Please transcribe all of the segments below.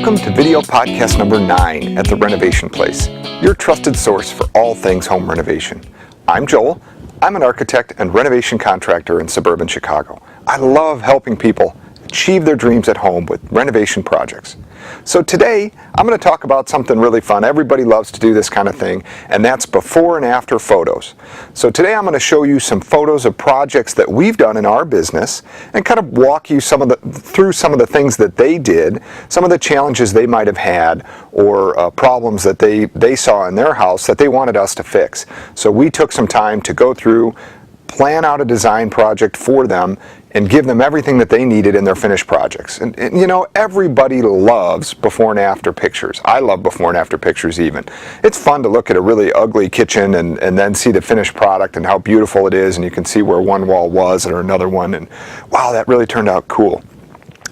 Welcome to video podcast number 9 at the Renovation Place, your trusted source for all things home renovation. I'm Joel. I'm an architect and renovation contractor in suburban Chicago. I love helping people achieve their dreams at home with renovation projects. So today, I'm going to talk about something really fun. Everybody loves to do this kind of thing, and that's before and after photos. So today I'm going to show you some photos of projects that we've done in our business and kind of walk you through some of the things that they did, some of the challenges they might have had, or problems that they saw in their house that they wanted us to fix. So we took some time to go through, plan out a design project for them, and give them everything that they needed in their finished projects. And you know, everybody loves before and after pictures. I love before and after pictures even. It's fun to look at a really ugly kitchen and then see the finished product and how beautiful it is, and you can see where one wall was or another one, and wow, that really turned out cool.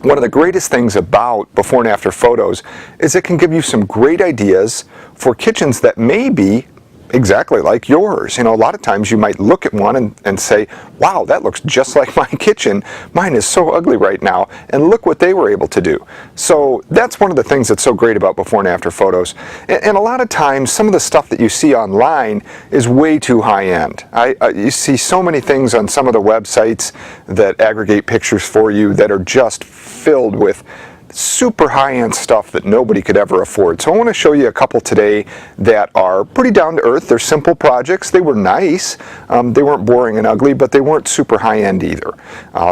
One of the greatest things about before and after photos is it can give you some great ideas for kitchens that may be exactly like yours. You know, a lot of times you might look at one and say, wow, that looks just like my kitchen. Mine is so ugly right now, and look what they were able to do. So that's one of the things that's so great about before and after photos. And a lot of times some of the stuff that you see online is way too high end. You see so many things on some of the websites that aggregate pictures for you that are just filled with super high-end stuff that nobody could ever afford. So I want to show you a couple today that are pretty down to earth. They're simple projects. They were nice. They weren't boring and ugly, but they weren't super high-end either.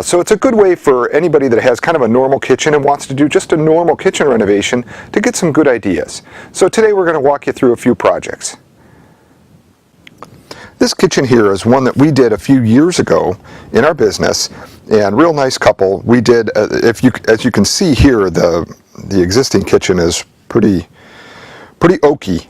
So it's a good way for anybody that has kind of a normal kitchen and wants to do just a normal kitchen renovation to get some good ideas. So today we're going to walk you through a few projects. This kitchen here is one that we did a few years ago in our business, and real nice couple. We did, as you can see here, the existing kitchen is pretty oaky,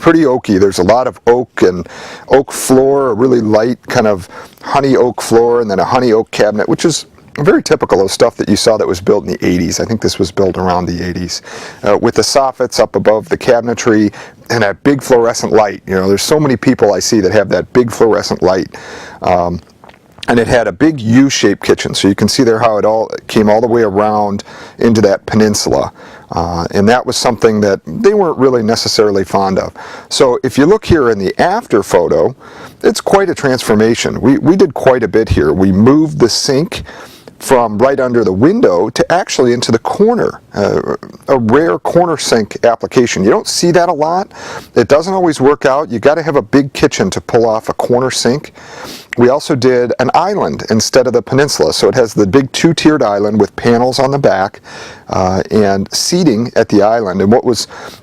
pretty oaky. There's a lot of oak and oak floor, a really light kind of honey oak floor, and then a honey oak cabinet, which is very typical of stuff that you saw that was built in the 80s. I think this was built around the 80s. With the soffits up above the cabinetry and that big fluorescent light. You know, there's so many people I see that have that big fluorescent light. And it had a big U-shaped kitchen, so you can see there how it all came all the way around into that peninsula. And that was something that they weren't really necessarily fond of. So if you look here in the after photo, it's quite a transformation. We did quite a bit here. We moved the sink from right under the window to actually into the corner, a rare corner sink application. You don't see that a lot. It doesn't always work out. You got to have a big kitchen to pull off a corner sink. We also did an island instead of the peninsula, so it has the big two-tiered island with panels on the back and seating at the island. And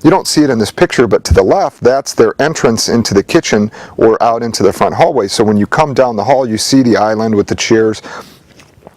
you don't see it in this picture, but to the left, that's their entrance into the kitchen or out into the front hallway. So when you come down the hall, you see the island with the chairs.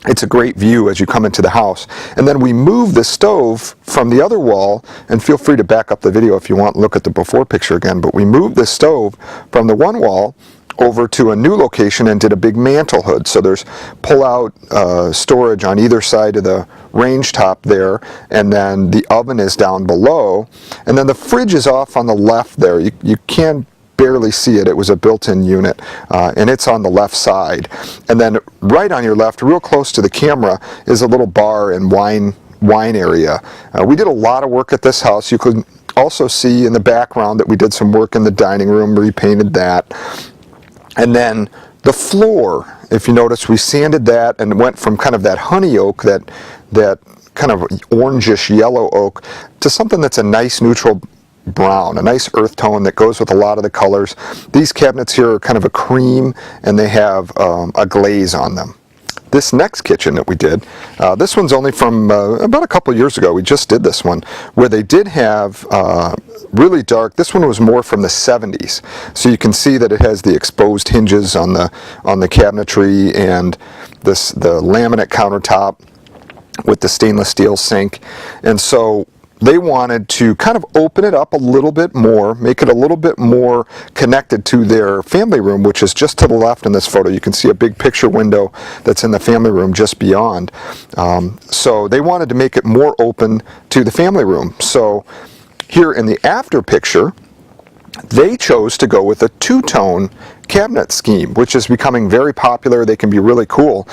It's a great view as you come into the house. And then we moved the stove from the other wall, and feel free to back up the video if you want, look at the before picture again, but we moved the stove from the one wall over to a new location and did a big mantle hood. So there's pull-out storage on either side of the range top there, and then the oven is down below, and then the fridge is off on the left there. You can barely see it. It was a built-in unit, and it's on the left side. And then right on your left, real close to the camera, is a little bar and wine area. We did a lot of work at this house. You could also see in the background that we did some work in the dining room, repainted that. And then the floor, if you notice, we sanded that and went from kind of that honey oak, that kind of orangish yellow oak, to something that's a nice neutral brown, a nice earth tone that goes with a lot of the colors. These cabinets here are kind of a cream, and they have a glaze on them. This next kitchen that we did, this one's only from about a couple years ago. We just did this one, where they did have really dark. This one was more from the 70s, so you can see that it has the exposed hinges on the cabinetry and the laminate countertop with the stainless steel sink. And so they wanted to kind of open it up a little bit more, make it a little bit more connected to their family room, which is just to the left in this photo. You can see a big picture window that's in the family room just beyond. So they wanted to make it more open to the family room. So here in the after picture, they chose to go with a two-tone cabinet scheme, which is becoming very popular. They can be really cool,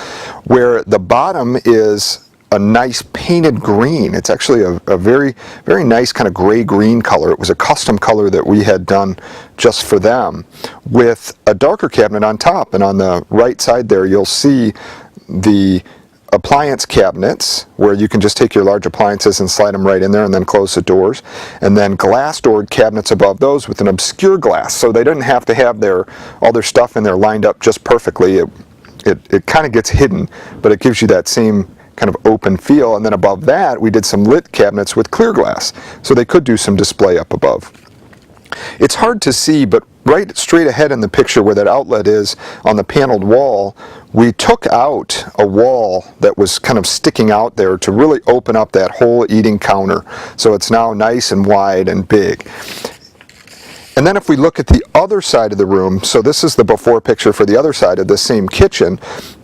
where the bottom is a nice painted green. It's actually a very, very nice kind of gray-green color. It was a custom color that we had done just for them, with a darker cabinet on top. And on the right side there, you'll see the appliance cabinets, where you can just take your large appliances and slide them right in there and then close the doors, and then glass doored cabinets above those with an obscure glass, so they didn't have to have all their stuff in there lined up just perfectly. It kind of gets hidden, but it gives you that same kind of open feel. And then above that, we did some lit cabinets with clear glass, so they could do some display up above. It's hard to see, but right straight ahead in the picture where that outlet is on the paneled wall, we took out a wall that was kind of sticking out there to really open up that whole eating counter. So it's now nice and wide and big. And then if we look at the other side of the room, so this is the before picture for the other side of the same kitchen,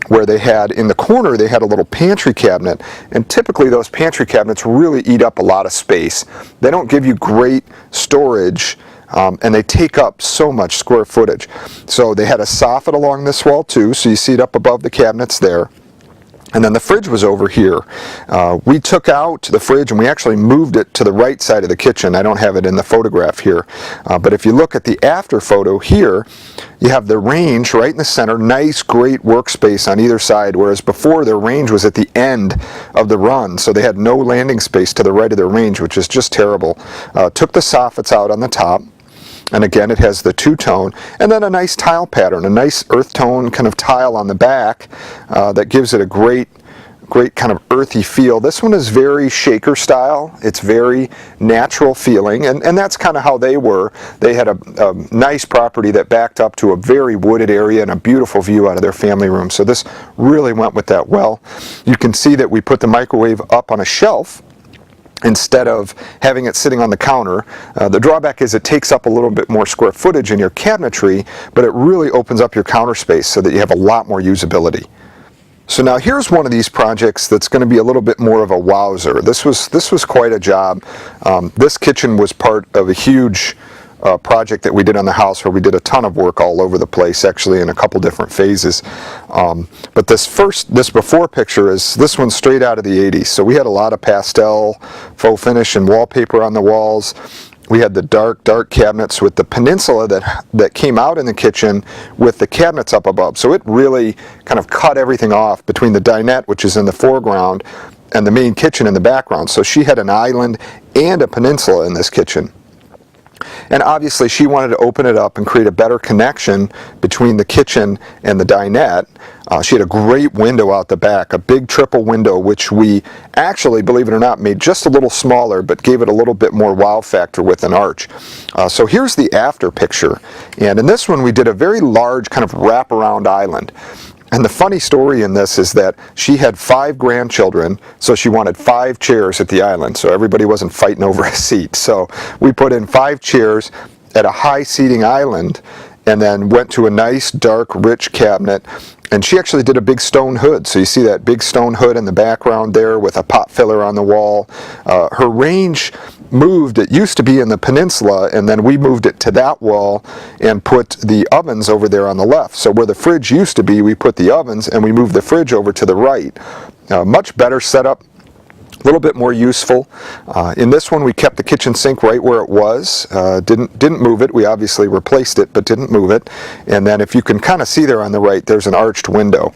where they had, in the corner, they had a little pantry cabinet. And typically those pantry cabinets really eat up a lot of space. They don't give you great storage, and they take up so much square footage. So they had a soffit along this wall too, so you see it up above the cabinets there. And then the fridge was over here. We took out the fridge and we actually moved it to the right side of the kitchen. I don't have it in the photograph here. But if you look at the after photo here, you have the range right in the center, nice, great workspace on either side, whereas before their range was at the end of the run, so they had no landing space to the right of their range, which is just terrible. Took the soffits out on the top. And again, it has the two-tone, and then a nice tile pattern, a nice earth tone kind of tile on the back that gives it a great kind of earthy feel. This one is very shaker style. It's very natural feeling, and that's kind of how they were. They had a nice property that backed up to a very wooded area and a beautiful view out of their family room. So this really went with that well. You can see that we put the microwave up on a shelf instead of having it sitting on the counter. The drawback is it takes up a little bit more square footage in your cabinetry, but it really opens up your counter space so that you have a lot more usability. So now here's one of these projects that's going to be a little bit more of a wowzer. This was quite a job. This kitchen was part of a huge project that we did on the house, where we did a ton of work all over the place, actually in a couple different phases. But this before picture is this one straight out of the 80s. So we had a lot of pastel, faux finish, and wallpaper on the walls. We had the dark cabinets with the peninsula that came out in the kitchen with the cabinets up above. So it really kind of cut everything off between the dinette, which is in the foreground, and the main kitchen in the background. So she had an island and a peninsula in this kitchen. And obviously she wanted to open it up and create a better connection between the kitchen and the dinette. She had a great window out the back, a big triple window, which we actually, believe it or not, made just a little smaller, but gave it a little bit more wow factor with an arch. So here's the after picture. And in this one we did a very large kind of wraparound island. And the funny story in this is that she had 5 grandchildren, so she wanted 5 chairs at the island, so everybody wasn't fighting over a seat. So we put in 5 chairs at a high seating island, and then went to a nice, dark, rich cabinet. And she actually did a big stone hood. So you see that big stone hood in the background there with a pot filler on the wall. Her range moved. It used to be in the peninsula, and then we moved it to that wall and put the ovens over there on the left. So where the fridge used to be, we put the ovens, and we moved the fridge over to the right. Much better setup. A little bit more useful. In this one we kept the kitchen sink right where it was, didn't move it. We obviously replaced it, but didn't move it. And then if you can kind of see there on the right, there's an arched window.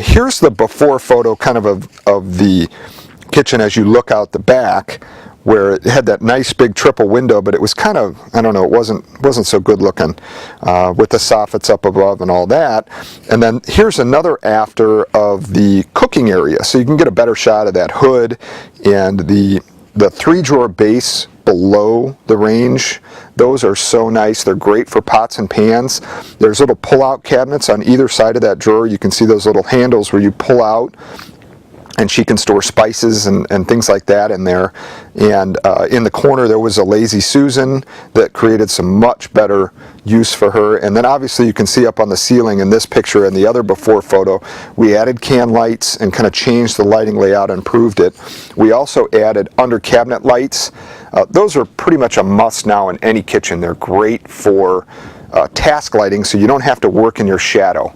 Here's the before photo kind of the kitchen as you look out the back, where it had that nice big triple window, but it was kind of, I don't know, it wasn't so good looking with the soffits up above and all that. And then here's another after of the cooking area, so you can get a better shot of that hood and the 3-drawer base below the range. Those are so nice. They're great for pots and pans. There's little pull-out cabinets on either side of that drawer. You can see those little handles where you pull out, and she can store spices and things like that in there. And in the corner there was a Lazy Susan that created some much better use for her. And then obviously you can see up on the ceiling in this picture and the other before photo, we added can lights and kind of changed the lighting layout and improved it. We also added under cabinet lights. Those are pretty much a must now in any kitchen. They're great for task lighting, so you don't have to work in your shadow.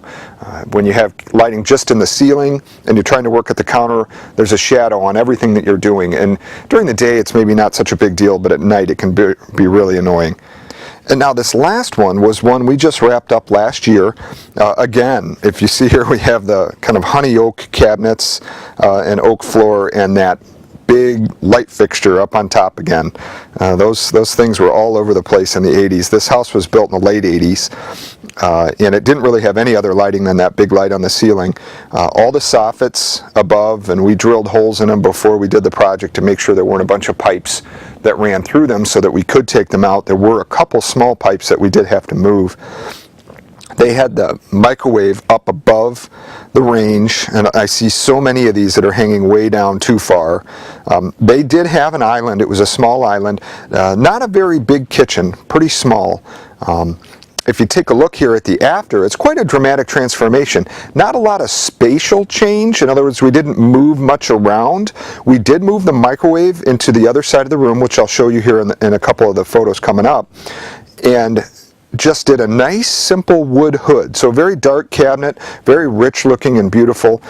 When you have lighting just in the ceiling and you're trying to work at the counter, there's a shadow on everything that you're doing. And during the day it's maybe not such a big deal, but at night it can be really annoying. And now this last one was one we just wrapped up last year. Again, if you see here, we have the kind of honey oak cabinets and oak floor and that big light fixture up on top again. Those things were all over the place in the 80s. This house was built in the late 80s, and it didn't really have any other lighting than that big light on the ceiling. All the soffits above, and we drilled holes in them before we did the project to make sure there weren't a bunch of pipes that ran through them so that we could take them out. There were a couple small pipes that we did have to move. They had the microwave up above the range, and I see so many of these that are hanging way down too far. They did have an island. It was a small island, not a very big kitchen, pretty small. If you take a look here at the after, it's quite a dramatic transformation. Not a lot of spatial change. In other words, we didn't move much around. We did move the microwave into the other side of the room, which I'll show you here in a couple of the photos coming up. And just did a nice simple wood hood. So very dark cabinet, very rich looking and beautiful.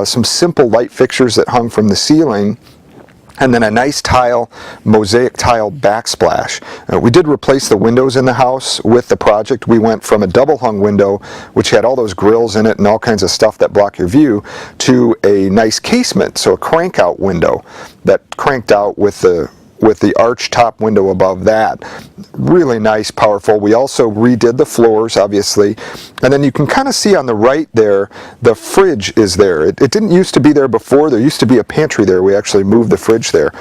Some simple light fixtures that hung from the ceiling. And then a nice tile, mosaic tile backsplash. We did replace the windows in the house with the project. We went from a double hung window, which had all those grills in it and all kinds of stuff that block your view, to a nice casement, so a crank out window that cranked out with the arch top window above that. Really nice, powerful. We also redid the floors, obviously. And then you can kind of see on the right there, the fridge is there. It didn't used to be there before. There used to be a pantry there. We actually moved the fridge there.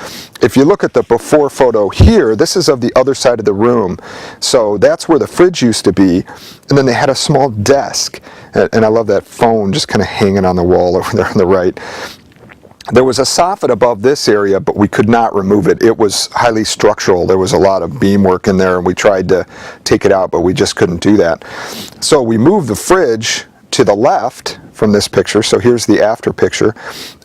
If you look at the before photo here, this is of the other side of the room. So that's where the fridge used to be. And then they had a small desk. And I love that phone just kind of hanging on the wall over there on the right. There was a soffit above this area, but we could not remove it. It was highly structural. There was a lot of beam work in there, and we tried to take it out, but we just couldn't do that. So we moved the fridge to the left from this picture, so here's the after picture,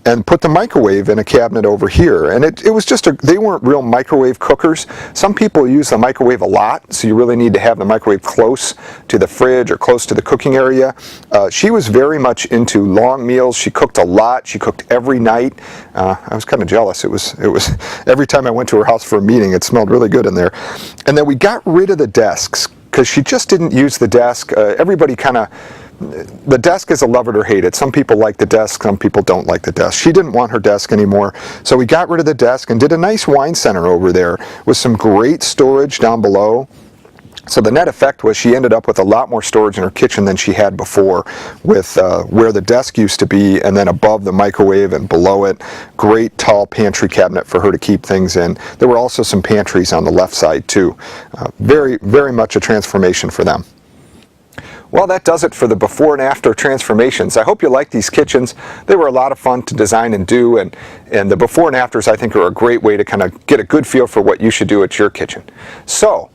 and put the microwave in a cabinet over here. And it was just they weren't real microwave cookers. Some people use the microwave a lot, so you really need to have the microwave close to the fridge or close to the cooking area. She was very much into long meals. She cooked a lot. She cooked every night. I was kind of jealous. It was every time I went to her house for a meeting, it smelled really good in there. And then we got rid of the desks because she just didn't use the desk. Everybody kind of, the desk is a love it or hate it. Some people like the desk, some people don't like the desk. She didn't want her desk anymore, so we got rid of the desk and did a nice wine center over there with some great storage down below. So the net effect was she ended up with a lot more storage in her kitchen than she had before, with where the desk used to be, and then above the microwave and below it, great tall pantry cabinet for her to keep things in. There were also some pantries on the left side too. Very, very much a transformation for them. Well, that does it for the before and after transformations. I hope you like these kitchens. They were a lot of fun to design and do, and the before and afters I think are a great way to kind of get a good feel for what you should do at your kitchen. So,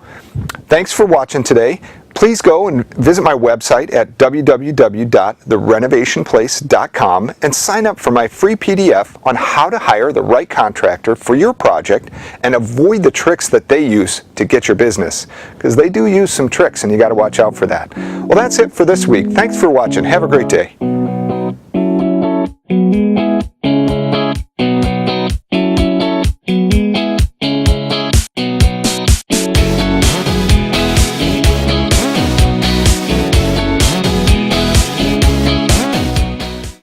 thanks for watching today. Please go and visit my website at www.therenovationplace.com and sign up for my free PDF on how to hire the right contractor for your project and avoid the tricks that they use to get your business, because they do use some tricks and you got to watch out for that. Well, that's it for this week. Thanks for watching. Have a great day.